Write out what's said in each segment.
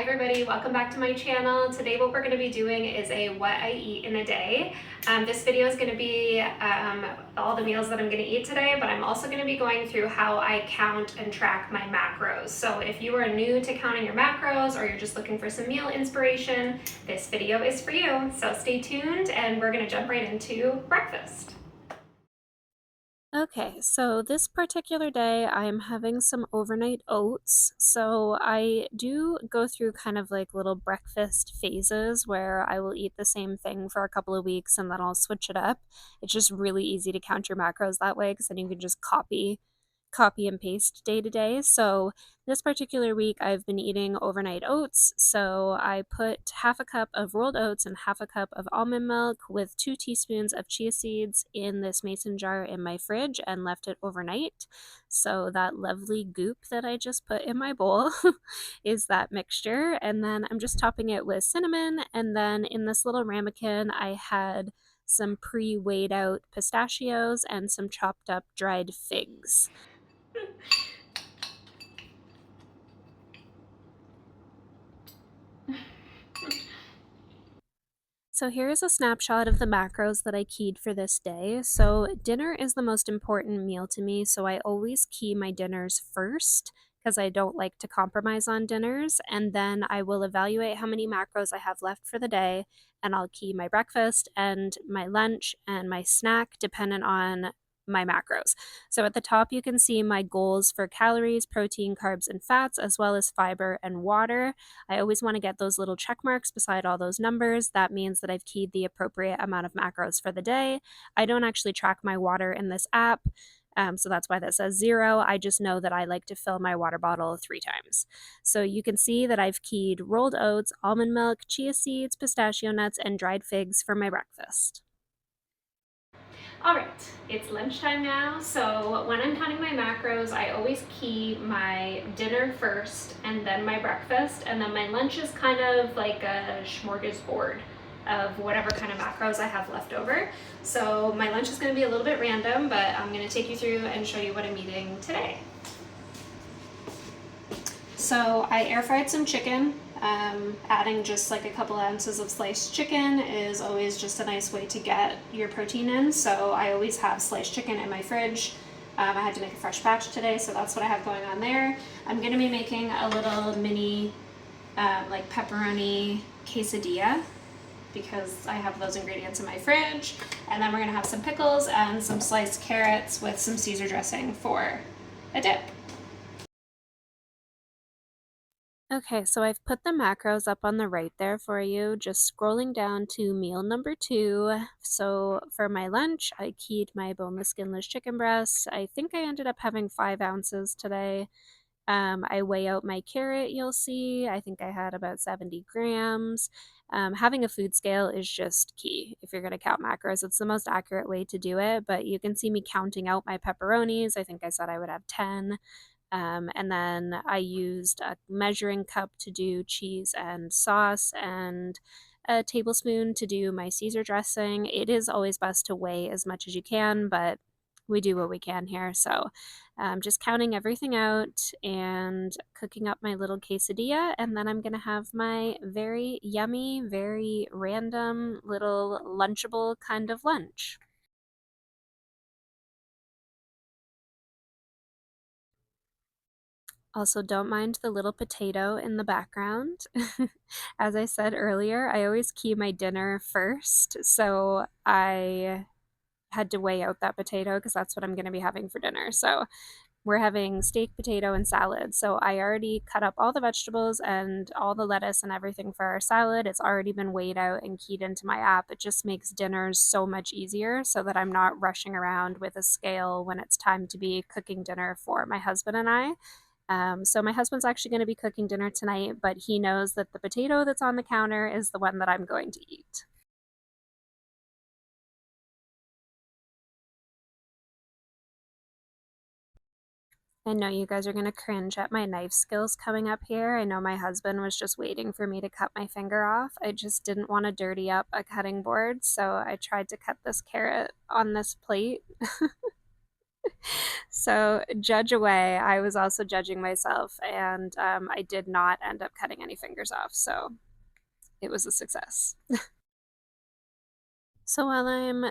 everybody, welcome back to my channel. Today what we're going to be doing is a what I eat in a day. This video is going to be all the meals that I'm going to eat today, but I'm also going to be going through how I count and track my macros. So if you are new to counting your macros or you're just looking for some meal inspiration, this video is for you. So stay tuned and we're going to jump right into breakfast. Okay, so this particular day I'm having some overnight oats. So I do go through kind of like little breakfast phases where I will eat the same thing for a couple of weeks and then I'll switch it up. It's just really easy to count your macros that way because then you can just copy and paste day to day. So this particular week I've been eating overnight oats. So I put half a cup of rolled oats and half a cup of almond milk with 2 teaspoons of chia seeds in this mason jar in my fridge and left it overnight. So that lovely goop that I just put in my bowl is that mixture. And then I'm just topping it with cinnamon. And then in this little ramekin, I had some pre-weighed out pistachios and some chopped up dried figs. So here is a snapshot of the macros that I keyed for this day. So dinner is the most important meal to me, so I always key my dinners first because I don't like to compromise on dinners, and then I will evaluate how many macros I have left for the day, and I'll key my breakfast and my lunch and my snack dependent on my macros. So at the top you can see my goals for calories, protein, carbs, and fats, as well as fiber and water. I always want to get those little check marks beside all those numbers. That means that I've keyed the appropriate amount of macros for the day. I don't actually track my water in this app. So that's why that says 0. I just know that I like to fill my water bottle 3 times. So you can see that I've keyed rolled oats, almond milk, chia seeds, pistachio nuts, and dried figs for my breakfast. All right, it's lunchtime now, so when I'm counting my macros, I always key my dinner first and then my breakfast, and then my lunch is kind of like a smorgasbord of whatever kind of macros I have left over. So my lunch is going to be a little bit random, but I'm going to take you through and show you what I'm eating today. So I air fried some chicken. Adding just like a couple ounces of sliced chicken is always just a nice way to get your protein in. So I always have sliced chicken in my fridge. I had to make a fresh batch today, so that's what I have going on there. I'm gonna be making a little mini like pepperoni quesadilla because I have those ingredients in my fridge. And then we're gonna have some pickles and some sliced carrots with some Caesar dressing for a dip. Okay, so I've put the macros up on the right there for you, just scrolling down to meal number 2. So for my lunch, I keyed my boneless, skinless chicken breasts. I think I ended up having 5 ounces today. I weigh out my carrot, you'll see. I think I had about 70 grams. Having a food scale is just key if you're going to count macros. It's the most accurate way to do it, but you can see me counting out my pepperonis. I think I said I would have 10. And then I used a measuring cup to do cheese and sauce and a tablespoon to do my Caesar dressing. It is always best to weigh as much as you can, but we do what we can here. So just counting everything out and cooking up my little quesadilla. And then I'm going to have my very yummy, very random little lunchable kind of lunch. Also, don't mind the little potato in the background. As I said earlier, I always key my dinner first, so I had to weigh out that potato because that's what I'm going to be having for dinner. So we're having steak, potato, and salad. So I already cut up all the vegetables and all the lettuce and everything for our salad. It's already been weighed out and keyed into my app. It just makes dinners so much easier so that I'm not rushing around with a scale when it's time to be cooking dinner for my husband and I. So my husband's actually going to be cooking dinner tonight, but he knows that the potato that's on the counter is the one that I'm going to eat. I know you guys are going to cringe at my knife skills coming up here. I know my husband was just waiting for me to cut my finger off. I just didn't want to dirty up a cutting board, so I tried to cut this carrot on this plate. So, judge away. I was also judging myself, and I did not end up cutting any fingers off. So, it was a success. So while I'm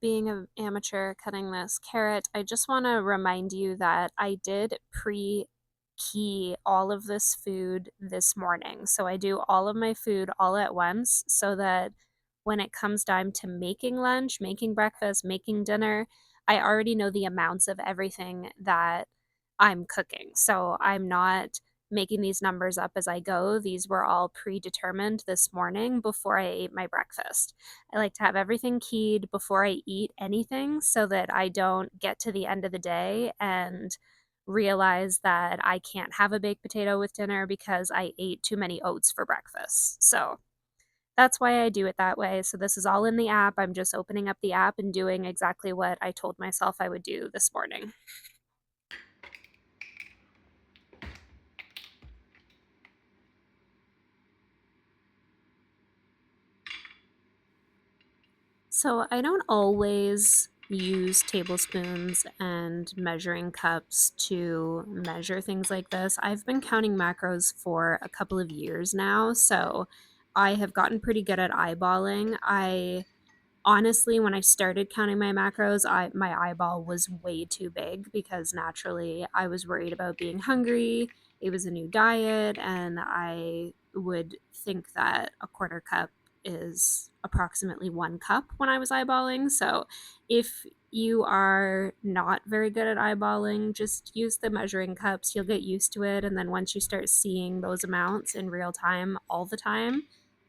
being an amateur cutting this carrot, I just want to remind you that I did pre-key all of this food this morning. So I do all of my food all at once so that when it comes time to making lunch, making breakfast, making dinner, I already know the amounts of everything that I'm cooking. So I'm not making these numbers up as I go. These were all predetermined this morning before I ate my breakfast. I like to have everything keyed before I eat anything so that I don't get to the end of the day and realize that I can't have a baked potato with dinner because I ate too many oats for breakfast. So that's why I do it that way. So this is all in the app. I'm just opening up the app and doing exactly what I told myself I would do this morning. So I don't always use tablespoons and measuring cups to measure things like this. I've been counting macros for a couple of years now, so I have gotten pretty good at eyeballing. I honestly, when I started counting my macros, my eyeball was way too big because naturally I was worried about being hungry. It was a new diet, and I would think that a quarter cup is approximately 1 cup when I was eyeballing. So if you are not very good at eyeballing, just use the measuring cups. You'll get used to it. And then once you start seeing those amounts in real time all the time,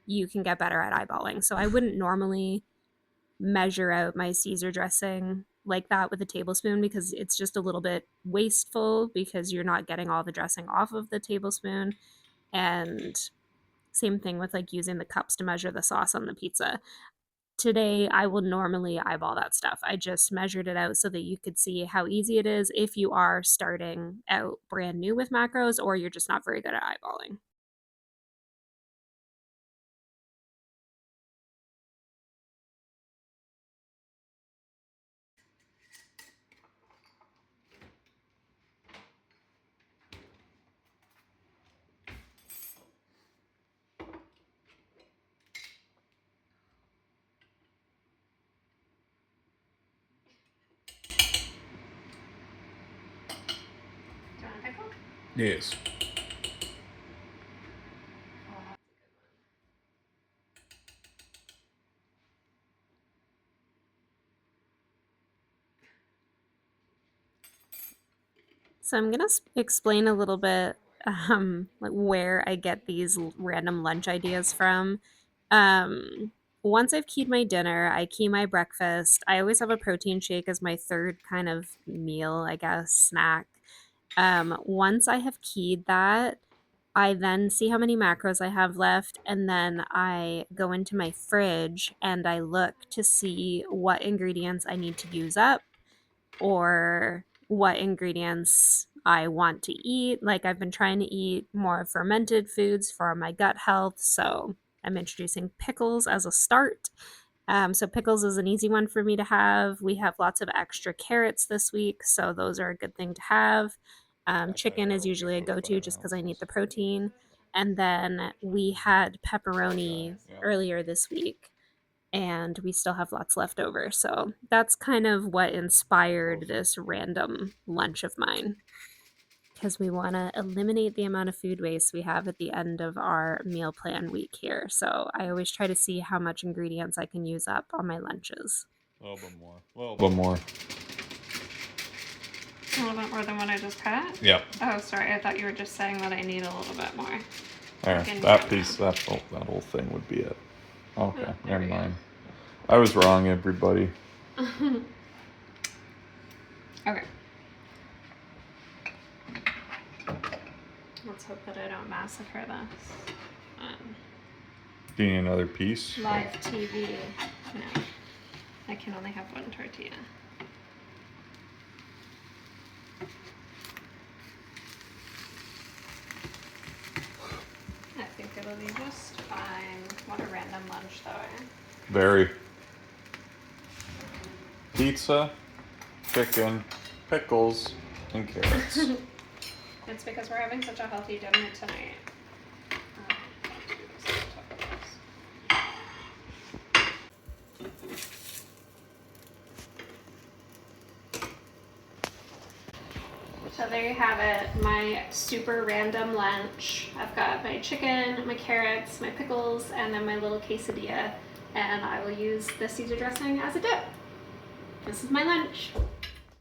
you can get better at eyeballing. So I wouldn't normally measure out my Caesar dressing like that with a tablespoon because it's just a little bit wasteful because you're not getting all the dressing off of the tablespoon. And same thing with like using the cups to measure the sauce on the pizza. Today, I will normally eyeball that stuff. I just measured it out so that you could see how easy it is if you are starting out brand new with macros or you're just not very good at eyeballing. Do you want a pickle? Yes. So I'm gonna explain a little bit like where I get these random lunch ideas from. Once I've keyed my dinner, I key my breakfast. I always have a protein shake as my third kind of meal, I guess, snack. Once I have keyed that, I then see how many macros I have left, and then I go into my fridge and I look to see what ingredients I need to use up or what ingredients I want to eat. Like I've been trying to eat more fermented foods for my gut health, so I'm introducing pickles as a start. So pickles is an easy one for me to have. We have lots of extra carrots this week, so those are a good thing to have. Chicken is usually a go-to just because I need the protein. And then we had pepperoni earlier this week and we still have lots left over. So that's kind of what inspired this random lunch of mine because we want to eliminate the amount of food waste we have at the end of our meal plan week here. So I always try to see how much ingredients I can use up on my lunches. A little bit more. A little bit more. A little bit more than what I just cut? Yep. Oh, sorry. I thought you were just saying that I need a little bit more. There. Fucking That damn piece, it. that whole thing would be it. Okay, Oh, there never we go. mind. I was wrong, everybody. Okay. Let's hope that I don't massacre this. Do you need another piece? Live TV. No. I can only have one tortilla. I think it'll be just fine. What a random lunch, though. Eh? Very. Pizza, chicken, pickles, and carrots. It's because we're having such a healthy dinner tonight. So there you have it, my super random lunch. I've got my chicken, my carrots, my pickles, and then my little quesadilla. And I will use the Caesar dressing as a dip. This is my lunch.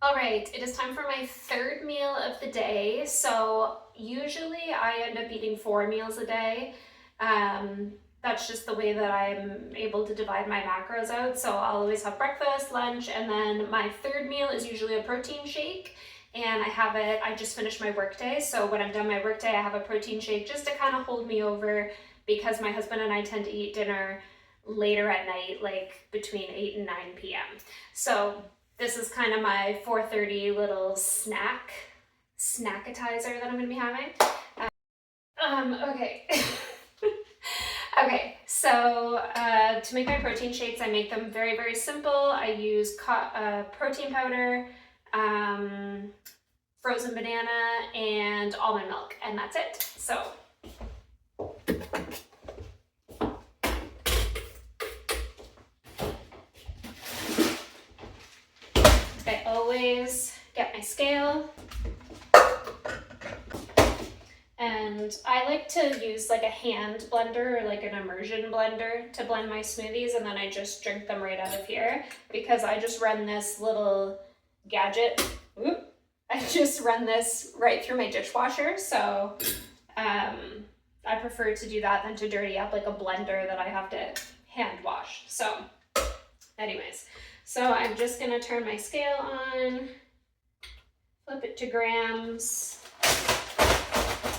All right, it is time for my third meal of the day. So usually I end up eating 4 meals a day. That's just the way that I'm able to divide my macros out. So I'll always have breakfast, lunch, and then my third meal is usually a protein shake. And I just finished my workday. So when I'm done my workday, I have a protein shake just to kind of hold me over, because my husband and I tend to eat dinner later at night, like between 8 and 9 p.m. So this is kind of my 4:30 little snackatizer that I'm gonna be having. Okay. Okay, so to make my protein shakes, I make them very, very simple. I use protein powder, frozen banana, and almond milk, and that's it. So I always get my scale, and I like to use like a hand blender or like an immersion blender to blend my smoothies, and then I just drink them right out of here, because I just run this little gadget. I just run this right through my dishwasher, so I prefer to do that than to dirty up like a blender that I have to hand wash. So anyways, so I'm just gonna turn my scale on, flip it to grams.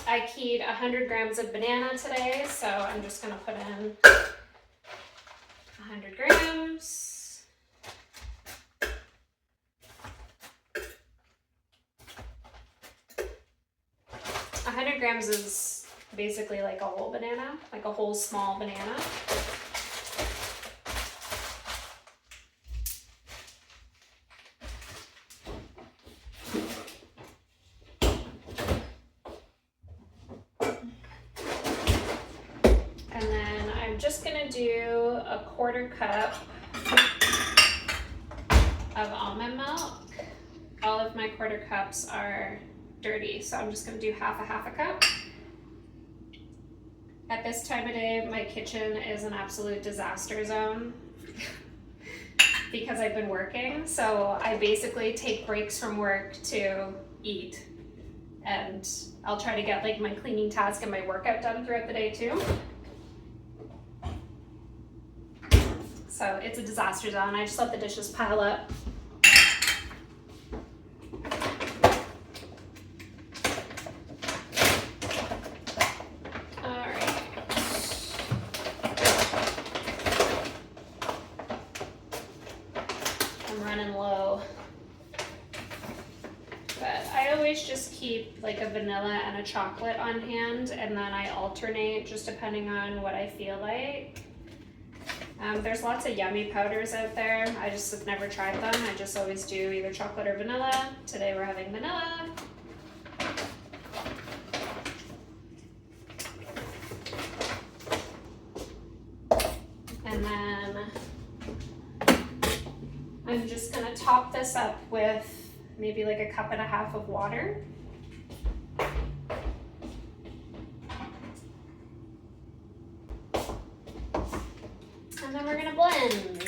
I keyed 100 grams of banana today, so I'm just gonna put in 100 grams. 100 grams is basically like a whole banana, like a whole small banana. And then I'm just gonna do a 1/4 cup of almond milk. All of my 1/4 cups are dirty, so I'm just gonna do half a cup. At this time of day, my kitchen is an absolute disaster zone because I've been working. So I basically take breaks from work to eat, and I'll try to get like my cleaning task and my workout done throughout the day too. So it's a disaster zone. I just let the dishes pile up. Just keep like a vanilla and a chocolate on hand, and then I alternate just depending on what I feel like. There's lots of yummy powders out there. I just have never tried them. I just always do either chocolate or vanilla. Today we're having vanilla. And then I'm just gonna top this up with maybe like 1.5 cups of water. And then we're gonna blend.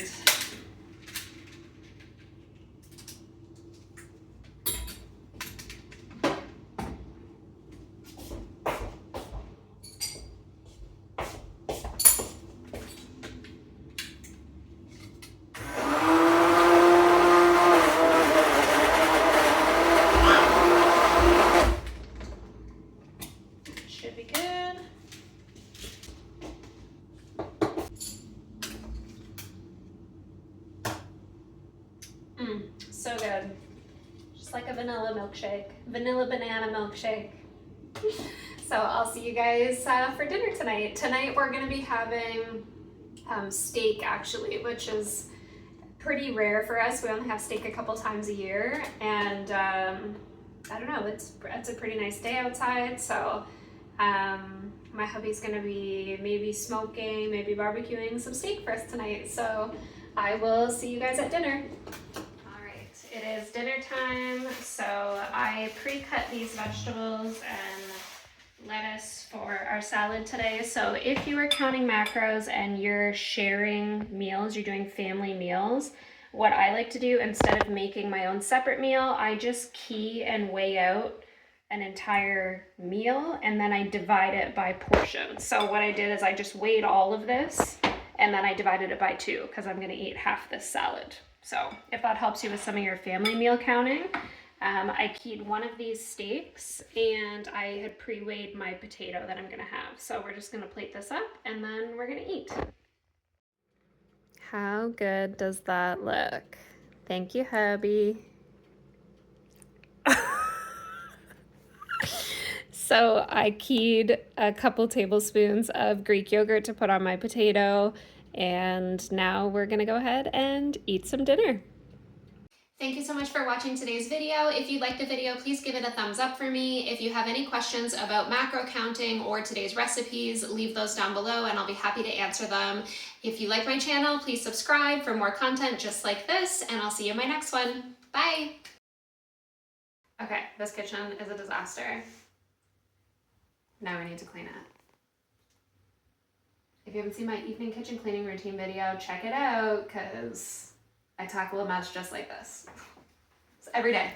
So good. Just like a vanilla milkshake, vanilla banana milkshake. So I'll see you guys for dinner tonight. Tonight we're gonna be having steak actually, which is pretty rare for us. We only have steak a couple times a year, and I don't know, it's a pretty nice day outside, so my hubby's gonna be maybe smoking, maybe barbecuing some steak for us tonight, so I will see you guys at dinner. All right, it is dinner time, so I pre-cut these vegetables and lettuce for our salad today. So if you are counting macros and you're sharing meals, you're doing family meals, what I like to do instead of making my own separate meal, I just key and weigh out an entire meal and then I divide it by portion. So what I did is I just weighed all of this and then I divided it by 2 because I'm going to eat half this salad. So if that helps you with some of your family meal counting, I keyed one of these steaks and I had pre-weighed my potato that I'm going to have. So we're just going to plate this up and then we're going to eat. How good does that look? Thank you, hubby. So I keyed a couple tablespoons of Greek yogurt to put on my potato, and now we're gonna go ahead and eat some dinner. Thank you so much for watching today's video. If you liked the video, please give it a thumbs up for me. If you have any questions about macro counting or today's recipes, leave those down below and I'll be happy to answer them. If you like my channel, please subscribe for more content just like this, and I'll see you in my next one. Bye! Okay, this kitchen is a disaster. Now we need to clean it. If you haven't seen my evening kitchen cleaning routine video, check it out because I tackle a mess just like this. It's every day.